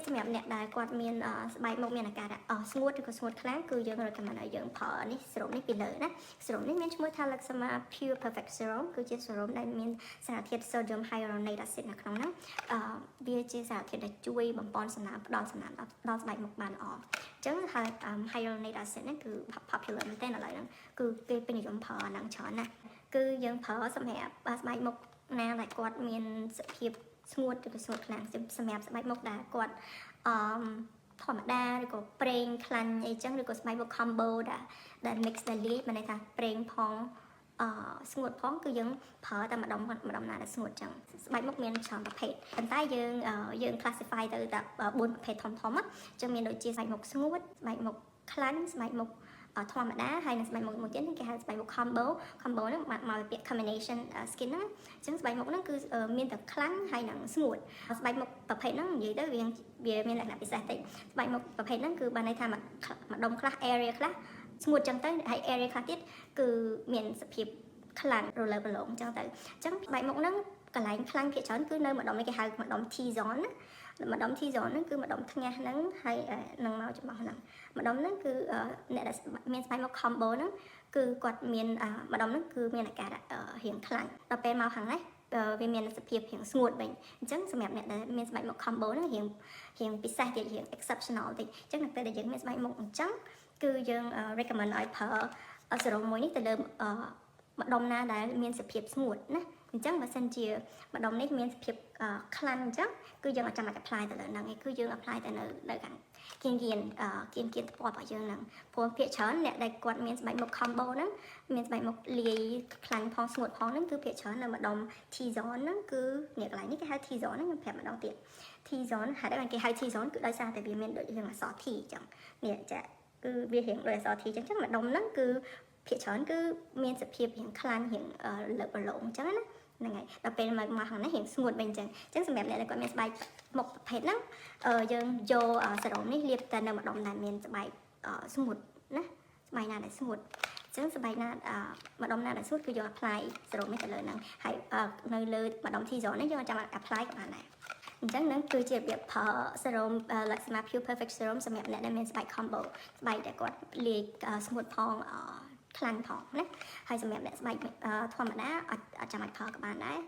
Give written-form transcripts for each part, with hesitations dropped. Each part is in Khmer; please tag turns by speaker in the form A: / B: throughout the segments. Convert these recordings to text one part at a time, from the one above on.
A: សម្រាប់អ្នកដែលគាត់មានស្បែកមុខមានអាការៈស្ងួតឬក៏ស្ងួតខ្លាំងគឺយើង recommend ឲ្យយើងប្រើនេះសេរ៉ូមនេះពីលើណាសេរ៉ូមនេះមានឈ្មោះថា Lexama Pure Perfect Serum គឺជាសេរ៉ូមដែលមានសារធាតុ sodium hyaluronate acid នៅក្នុងហ្នឹងវាជាសារធាតុដែលជួយបំពេញសំណើមផ្ដល់សំណើមដល់ស្បែកមុខបានល្អអញ្ចឹងហើយ hyaluronate acid ហ្នឹងគឺ popular មែនទែនឥឡូវហ្នឹងគឺគេពេញនិយមប្រើអាហ្នឹងច្រើនណាស់គឺយើងប្រើសម្រាប់ស្បែកមុខណាដែលគាត់មានសភាពស្ងួតឬក៏ស្ងួតខ្លាំងសម្រាប់ស្បែកមុខដែលគាត់ធម្មតាឬក៏ប្រេងខ្លាញ់អីចឹងឬក៏ស្បែកមុខ combo ដែល mix ដែលលាយមានន័យថាប្រេងផងស្ងួតផងគឺយើងប្រើតែម្ដុំណាដែលស្ងួតចឹងស្បែកមុខមានច្រើនប្រភេទប៉ុន្តែយើង classify ទៅតែ4ប្រភេទធំៗចឹងមានដូចជាស្បែកមុខស្ងួតស្បែកមុខខ្លាញ់ស្បែកមុខធម្មតាហើយនឹងស្បែកមុខមួយទៀតគេហៅស្បែកមុខ combo ហ្នឹងមកពាក្យ combination skin ហ្នឹងអញ្ចឹងស្បែកមុខហ្នឹងគឺមានតែខ្លាំងហើយនឹងស្ងួតស្បែកមុខប្រភេទហ្នឹងនិយាយទៅវាមានលក្ខណៈពិសេសតិចស្បែកមុខប្រភេទហ្នឹងគឺបានន័យថាម្ដុំខ្លះ area ខ្លះស្ងួតចឹងទៅហើយ area ខ្លះទៀតគឺមានសភាពខ្លាំងរលើប្រឡងចឹងទៅអញ្ចឹងស្បែកមុខហ្នឹងកន្លែងខ្លាំងភាគច្រើនគឺនៅម្ដុំនេះគេហៅម្ដុំ T zone ណាម្ដុំ T zone ហ្នឹងគឺម្ដុំថ្ងាសហ្នឹងហើយនឹងមកចំបោះហ្នឹងម្ដុំហ្នឹងគឺអ្នកដែលមានស្បែកមុខ combo ហ្នឹងគឺគាត់មានម្ដុំហ្នឹងគឺមានអាការៈរាងខ្លាំងដល់ពេលមកខាងនេះវាមានសភាពរាងស្ងួតវិញអញ្ចឹងសម្រាប់អ្នកដែលមានស្បែកមុខ combo ហ្នឹងរាងពិសេសទៀតរាង exceptional តិចអញ្ចឹងនៅពេលដែលយើងមានស្បែកមុខអញ្ចឹងគឺយើង recommend ឲ្យប្រើសេរ៉ូមមួយនេះទៅលើម្ដុំណាដែលមានសភាពស្ងួតណាអញ្ចឹងបើសិនជាម្ដុំនេះមានសភាពខ្លាំងអញ្ចឹងគឺយើងអត់ចាំបាច់ apply ទៅលើហ្នឹងឯងគឺយើង apply ទៅនៅខាងគៀនថ្ពាប់របស់យើងហ្នឹងព្រោះភាគច្រើនអ្នកដែលគាត់មានស្បែកមុខ combo ហ្នឹងមានស្បែកមុខលាយខ្លាំងផងស្ងួតផងហ្នឹងគឺភាគច្រើននៅម្ដុំ T zone ហ្នឹងគឺអ្នកកន្លែងនេះគេហៅ T zone ហ្នឹងខ្ញុំប្រាប់ម្ដងទៀត T zone ហេតុអីគេហៅ T zone គឺដោយសារតែវាមានដូចរឿងអក្សរ T អញ្ចឹងនេះចាគឺវារៀងដូចអក្សរ T អញ្ចឹងម្ដុំហ្នឹងគឺភាគច្រើនគឺមានសភាពរៀងខ្លាំងរៀងលើកប្រឡងអញ្ចឹងណាហ្នឹងហើយដល់ពេលមកខាងនេះរៀងស្ងួតវិញអញ្ចឹងសម្រាប់អ្នកដែលគាត់មានស្បែកមុខប្រភេទហ្នឹងយើងយកសេរ៉ូមនេះលាបតែនៅម្ដុំដែលមានស្បែកស្ងួតណាស្បែកណាដែលស្ងួតអញ្ចឹងស្បែកណាម្ដុំណាដែលស្ងួតគឺយក apply សេរ៉ូមនេះទៅលើហ្នឹងហើយនៅលើម្ដុំ T zone នេះយើងចាំ apply ក៏បានដែរអញ្ចឹងហ្នឹងគឺជារបៀបប្រើសេរ៉ូម Lexama Pure Perfect Serum សម្រាប់អ្នកដែលមានស្បែក combo ស្បែកដែលគាត់លាយស្ងួតផងខ្លាំងផងណាហើយសម្រាប់អ្នកស្បែកធម្មតាអត់ចាំបាច់ប្រើក៏បានដែរ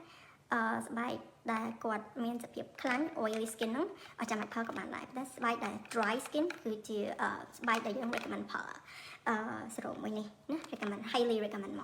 A: ស្បែកដែលគាត់មានសភាពខ្លាំង oily skin ហ្នឹងអត់ចាំបាច់ប្រើក៏បានដែរតែស្បែកដែល dry skin គឺជាស្បែកដែលយើង recommend ប្រើសេរ៉ូមមួយនេះណា recommend highly recommend មក